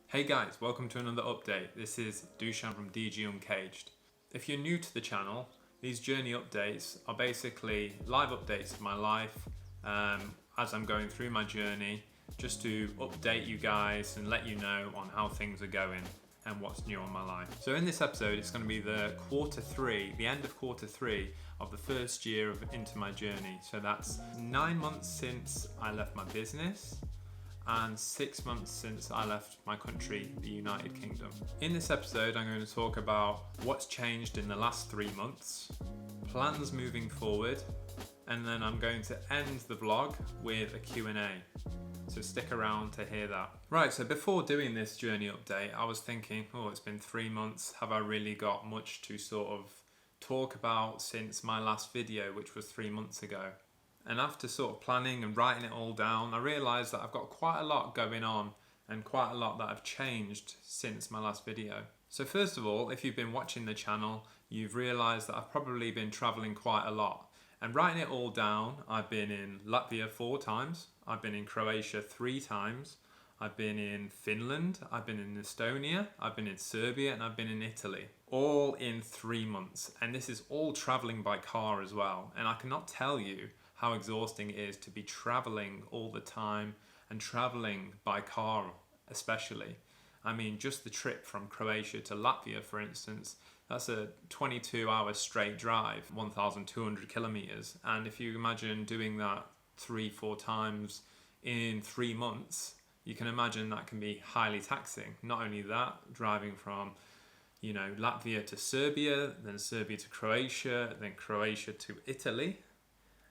Hey guys, welcome to another update. This is Dushan from DG Uncaged. If you're new to the channel, these journey updates are basically live updates of my life as I'm going through my journey, just to update you guys and let you know on how things are going and what's new on my life. So in this episode, it's going to be the end of quarter three of the first year into my journey. So that's 9 months since I left my business and 6 months since I left my country, the United Kingdom. In this episode, I'm going to talk about what's changed in the last 3 months, plans moving forward, and then I'm going to end the vlog with a Q&A. So stick around to hear that. Right, so before doing this journey update, I was thinking, it's been 3 months. Have I really got much to sort of talk about since my last video, which was 3 months ago? And after sort of planning and writing it all down, I realised that I've got quite a lot going on and quite a lot that have changed since my last video. So first of all, if you've been watching the channel, you've realised that I've probably been travelling quite a lot. And writing it all down, I've been in Latvia 4 times, I've been in Croatia 3 times, I've been in Finland, I've been in Estonia, I've been in Serbia, and I've been in Italy. All in 3 months. And this is all travelling by car as well. And I cannot tell you how exhausting it is to be traveling all the time and traveling by car especially. I mean, just the trip from Croatia to Latvia, for instance, that's a 22-hour straight drive, 1,200 kilometers. And if you imagine doing that 3-4 times in 3 months, you can imagine that can be highly taxing. Not only that, driving from Latvia to Serbia, then Serbia to Croatia, then Croatia to Italy.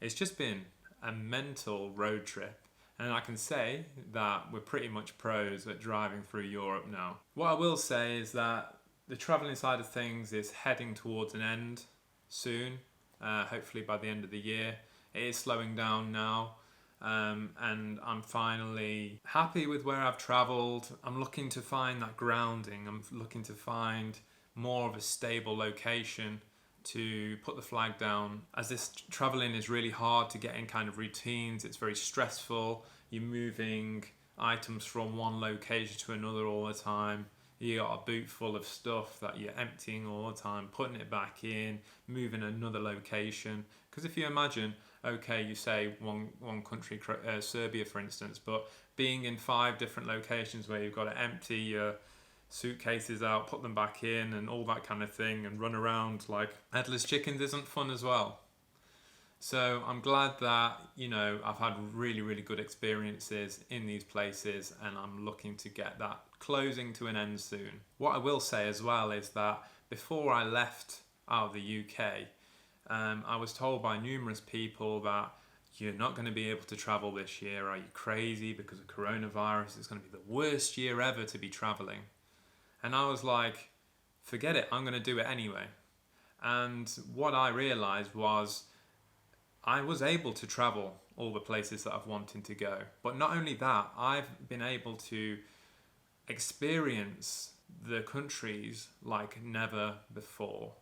It's just been a mental road trip, and I can say that we're pretty much pros at driving through Europe now. What I will say is that the travelling side of things is heading towards an end soon, hopefully by the end of the year. It is slowing down now, and I'm finally happy with where I've travelled. I'm looking to find that grounding. I'm looking to find more of a stable location to put the flag down, as this traveling is really hard to get in kind of routines. It's very stressful. You're moving items from one location to another all the time. You got a boot full of stuff that you're emptying all the time, putting it back in, moving another location. Because if you imagine, you say one country, Serbia for instance, but being in 5 different locations where you've got to empty your suitcases out, put them back in and all that kind of thing, and run around like headless chickens isn't fun as well. So I'm glad that I've had really good experiences in these places, and I'm looking to get that closing to an end soon. What I will say as well is that before I left out of the UK, I was told by numerous people that you're not going to be able to travel this year. Are you crazy? Because of coronavirus, it's going to be the worst year ever to be traveling. And I was like, forget it, I'm going to do it anyway. And what I realized was I was able to travel all the places that I've wanted to go. But not only that, I've been able to experience the countries like never before.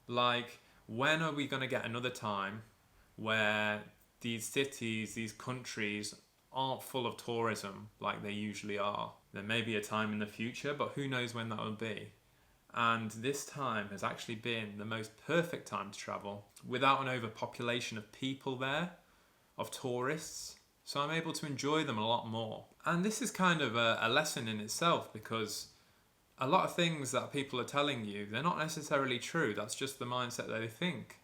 Like, when are we going to get another time where these cities, these countries aren't full of tourism like they usually are? There may be a time in the future, but who knows when that will be. And this time has actually been the most perfect time to travel, without an overpopulation of people there, of tourists. So I'm able to enjoy them a lot more. And this is kind of a lesson in itself, because a lot of things that people are telling you, they're not necessarily true. That's just the mindset that they think.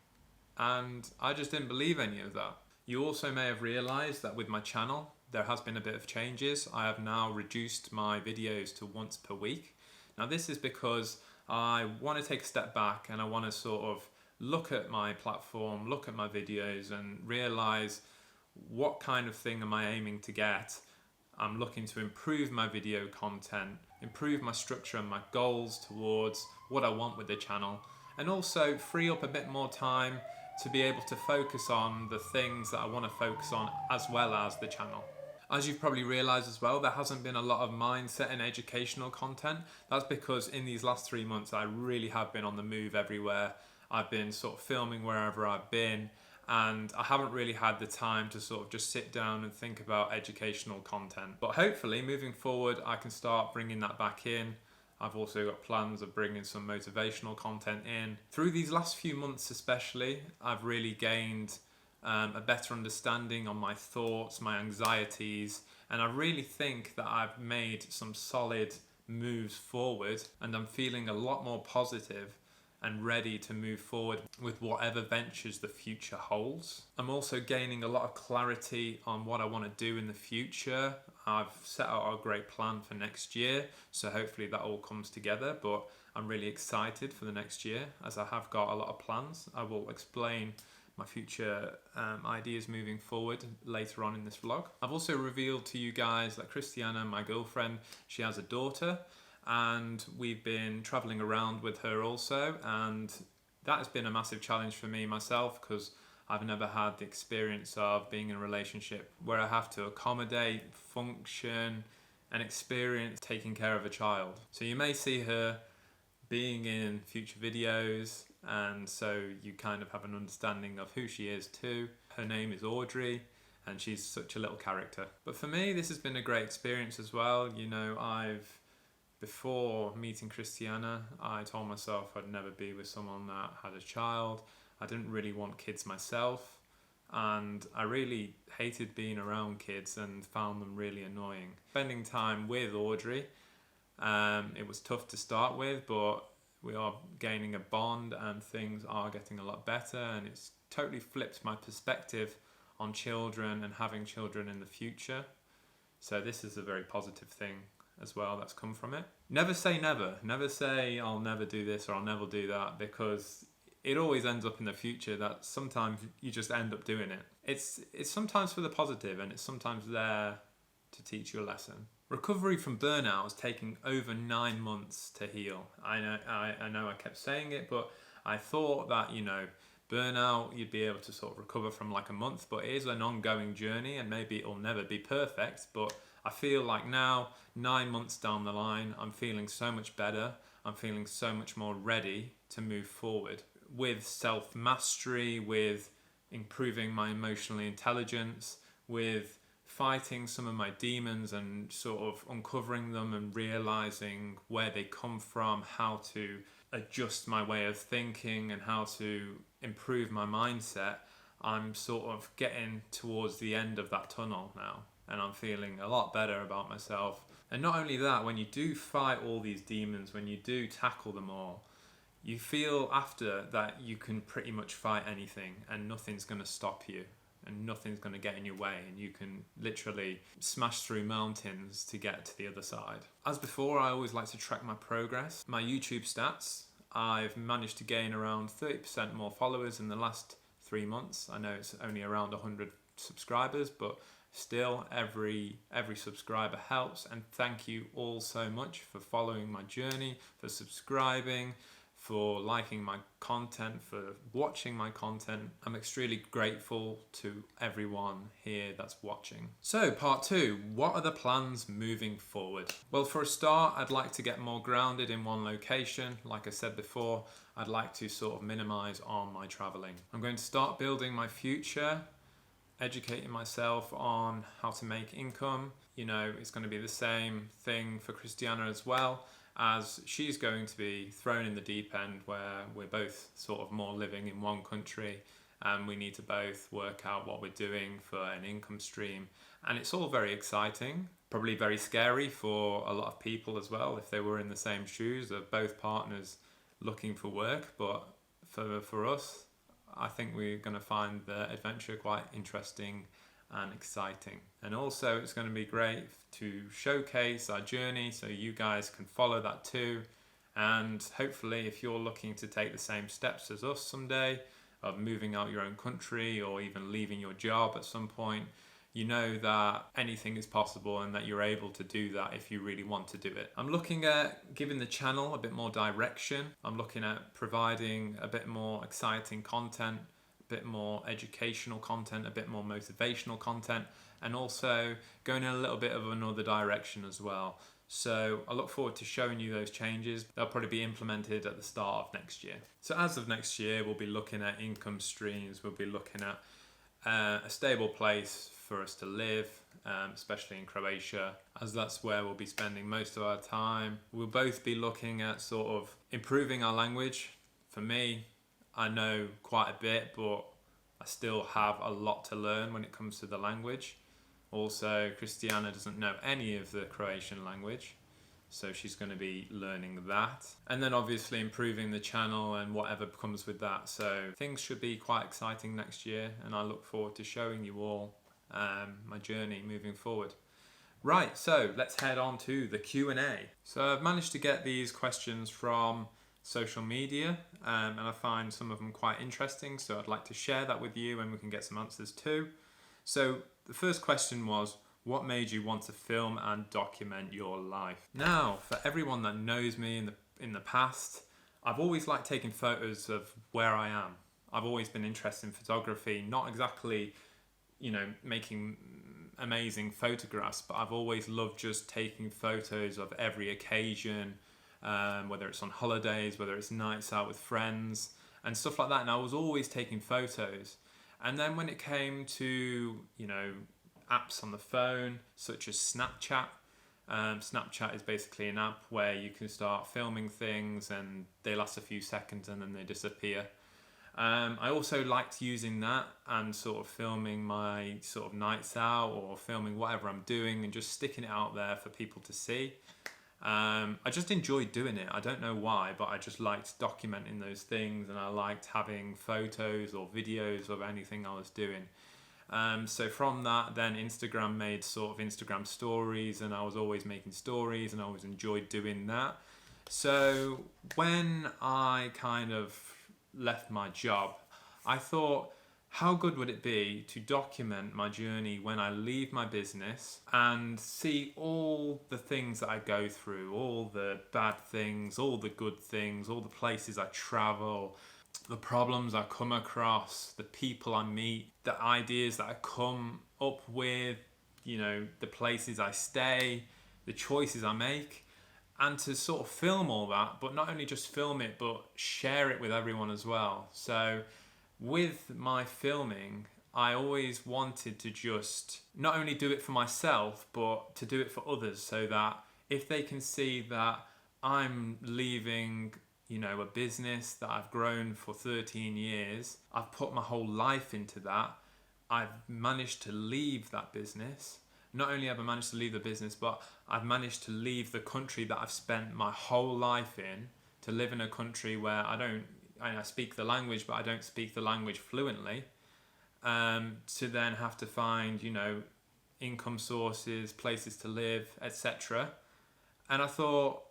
And I just didn't believe any of that. You also may have realised that with my channel, there has been a bit of changes. I have now reduced my videos to once per week. Now this is because I want to take a step back, and I want to sort of look at my platform, look at my videos, and realise what kind of thing am I aiming to get. I'm looking to improve my video content, improve my structure and my goals towards what I want with the channel, and also free up a bit more time to be able to focus on the things that I want to focus on, as well as the channel. As you've probably realised as well, there hasn't been a lot of mindset and educational content. That's because in these last 3 months, I really have been on the move everywhere. I've been sort of filming wherever I've been, and I haven't really had the time to sort of just sit down and think about educational content. But hopefully moving forward I can start bringing that back in. I've also got plans of bringing some motivational content in. Through these last few months especially, I've really gained a better understanding on my thoughts, my anxieties, and I really think that I've made some solid moves forward, and I'm feeling a lot more positive and ready to move forward with whatever ventures the future holds. I'm also gaining a lot of clarity on what I want to do in the future. I've set out a great plan for next year, so hopefully that all comes together, but I'm really excited for the next year as I have got a lot of plans. I will explain my future ideas moving forward later on in this vlog. I've also revealed to you guys that Christiana, my girlfriend, she has a daughter, and we've been traveling around with her also, and that has been a massive challenge for me myself, because I've never had the experience of being in a relationship where I have to accommodate, function, and experience taking care of a child. So you may see her being in future videos, and so you kind of have an understanding of who she is too. Her name is Audrey, and she's such a little character. But for me, this has been a great experience as well. You know, before meeting Christiana, I told myself I'd never be with someone that had a child. I didn't really want kids myself, and I really hated being around kids and found them really annoying. Spending time with Audrey, it was tough to start with, but we are gaining a bond and things are getting a lot better, and it's totally flipped my perspective on children and having children in the future. So this is a very positive thing as well that's come from it. Never say never. Never say I'll never do this or I'll never do that, because it always ends up in the future that sometimes you just end up doing it. It's sometimes for the positive, and it's sometimes there to teach you a lesson. Recovery from burnout is taking over 9 months to heal. I know I kept saying it, but I thought that, you know, burnout, you'd be able to sort of recover from like a month, but it is an ongoing journey, and maybe it'll never be perfect, but I feel like now, 9 months down the line, I'm feeling so much better. I'm feeling so much more ready to move forward with self-mastery, with improving my emotional intelligence, with fighting some of my demons and sort of uncovering them and realizing where they come from, how to adjust my way of thinking and how to improve my mindset. I'm sort of getting towards the end of that tunnel now, and I'm feeling a lot better about myself. And not only that, when you do fight all these demons, when you do tackle them all, you feel after that you can pretty much fight anything and nothing's going to stop you and nothing's going to get in your way, and you can literally smash through mountains to get to the other side. As before, I always like to track my progress. My YouTube stats, I've managed to gain around 30% more followers in the last 3 months. I know it's only around 100 subscribers, but still every subscriber helps, and thank you all so much for following my journey, for subscribing, for liking my content, for watching my content. I'm extremely grateful to everyone here that's watching. So part 2, what are the plans moving forward? Well, for a start, I'd like to get more grounded in one location. Like I said before, I'd like to sort of minimize on my traveling. I'm going to start building my future, educating myself on how to make income. You know, it's going to be the same thing for Christiana as well, as she's going to be thrown in the deep end where we're both sort of more living in one country, and we need to both work out what we're doing for an income stream. And it's all very exciting, probably very scary for a lot of people as well if they were in the same shoes of both partners looking for work. But for us, I think we're going to find the adventure quite interesting and exciting. And also it's going to be great to showcase our journey so you guys can follow that too. And hopefully if you're looking to take the same steps as us someday, of moving out your own country or even leaving your job at some point, you know that anything is possible and that you're able to do that if you really want to do it. I'm looking at giving the channel a bit more direction. I'm looking at providing a bit more exciting content, a bit more educational content, a bit more motivational content, and also going in a little bit of another direction as well. So I look forward to showing you those changes. They'll probably be implemented at the start of next year. So as of next year, we'll be looking at income streams. We'll be looking at a stable place for us to live, especially in Croatia, as that's where we'll be spending most of our time. We'll both be looking at sort of improving our language. For me, I know quite a bit, but I still have a lot to learn when it comes to the language. Also, Christiana doesn't know any of the Croatian language, so she's going to be learning that. And then obviously improving the channel and whatever comes with that. So things should be quite exciting next year, and I look forward to showing you all my journey moving forward. Right, so let's head on to the Q&A. So I've managed to get these questions from social media, and I find some of them quite interesting, so I'd like to share that with you and we can get some answers too. So the first question was, what made you want to film and document your life? Now, for everyone that knows me in the past, I've always liked taking photos of where I am. I've always been interested in photography, not exactly, making amazing photographs, but I've always loved just taking photos of every occasion, whether it's on holidays, whether it's nights out with friends and stuff like that. And I was always taking photos. And then when it came to, apps on the phone, such as Snapchat, Snapchat is basically an app where you can start filming things and they last a few seconds and then they disappear. I also liked using that and sort of filming my sort of nights out or filming whatever I'm doing and just sticking it out there for people to see. I just enjoyed doing it. I don't know why, but I just liked documenting those things, and I liked having photos or videos of anything I was doing. So from that, then Instagram made sort of Instagram stories, and I was always making stories and I always enjoyed doing that. So when I kind of left my job, I thought, how good would it be to document my journey when I leave my business and see all the things that I go through, all the bad things, all the good things, all the places I travel, the problems I come across, the people I meet, the ideas that I come up with, the places I stay, the choices I make, and to sort of film all that, but not only just film it, but share it with everyone as well. So with my filming, I always wanted to just not only do it for myself, but to do it for others, so that if they can see that I'm leaving, a business that I've grown for 13 years, I've put my whole life into that, I've managed to leave that business. Not only have I managed to leave the business, but I've managed to leave the country that I've spent my whole life in, to live in a country where I speak the language, but I don't speak the language fluently, to then have to find, income sources, places to live, etc. And I thought,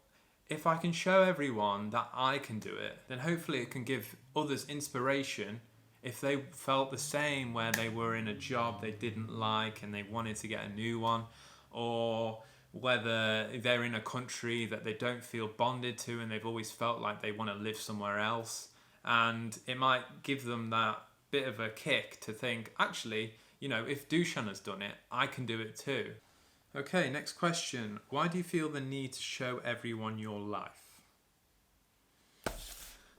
if I can show everyone that I can do it, then hopefully it can give others inspiration if they felt the same where they were in a job they didn't like and they wanted to get a new one, or whether they're in a country that they don't feel bonded to and they've always felt like they want to live somewhere else. And it might give them that bit of a kick to think, actually, if Dusan has done it, I can do it too. Okay, next question. Why do you feel the need to show everyone your life?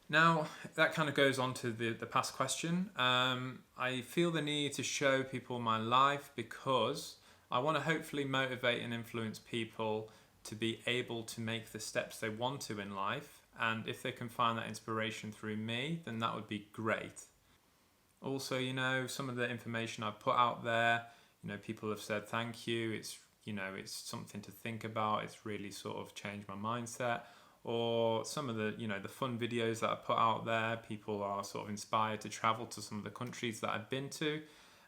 Now, that kind of goes on to the past question. I feel the need to show people my life because I want to hopefully motivate and influence people to be able to make the steps they want to in life. And if they can find that inspiration through me, then that would be great. Also, some of the information I've put out there, people have said thank you. It's something to think about. It's really sort of changed my mindset. Or some of the, the fun videos that I put out there, people are sort of inspired to travel to some of the countries that I've been to.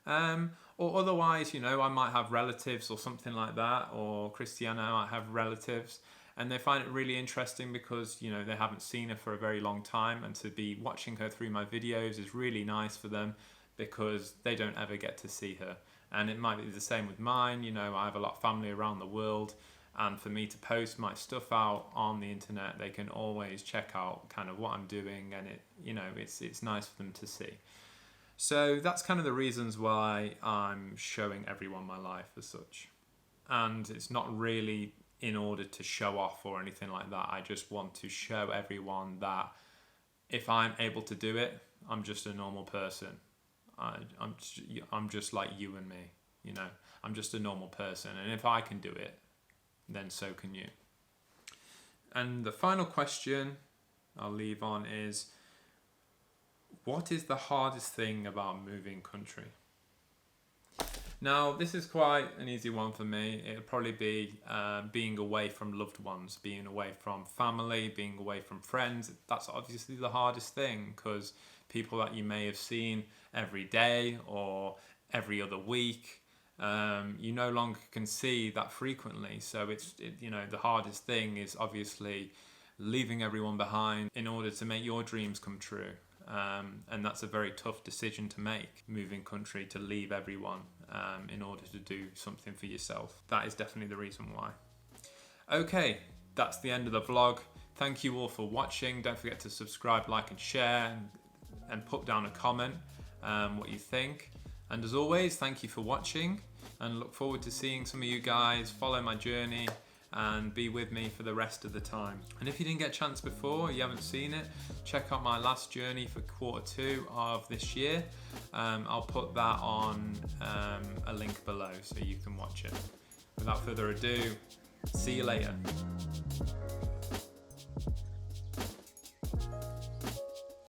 Or otherwise, I might have relatives or something like that, or Christiana might have relatives, and they find it really interesting because, they haven't seen her for a very long time, and to be watching her through my videos is really nice for them because they don't ever get to see her. And it might be the same with mine. I have a lot of family around the world, and for me to post my stuff out on the internet, they can always check out kind of what I'm doing, and it's nice for them to see. So that's kind of the reasons why I'm showing everyone my life as such. And it's not really, in order to show off or anything like that. I just want to show everyone that if I'm able to do it, I'm just a normal person. I'm just like you and me, you know. I'm just a normal person, and if I can do it, then so can you. And the final question I'll leave on is, what is the hardest thing about moving country? Now, this is quite an easy one for me. It'll probably be being away from loved ones, being away from family, being away from friends. That's obviously the hardest thing, because people that you may have seen every day or every other week, you no longer can see that frequently. So the hardest thing is obviously leaving everyone behind in order to make your dreams come true. And that's a very tough decision to make, moving country, to leave everyone in order to do something for yourself. That is definitely the reason why. Okay, that's the end of the vlog. Thank you all for watching. Don't forget to subscribe, like and share, and put down a comment what you think. And as always, thank you for watching, and look forward to seeing some of you guys follow my journey and be with me for the rest of the time. And if you didn't get a chance before, you haven't seen it, check out my last journey for Q2 of this year. I'll put that on a link below so you can watch it. Without further ado, see you later.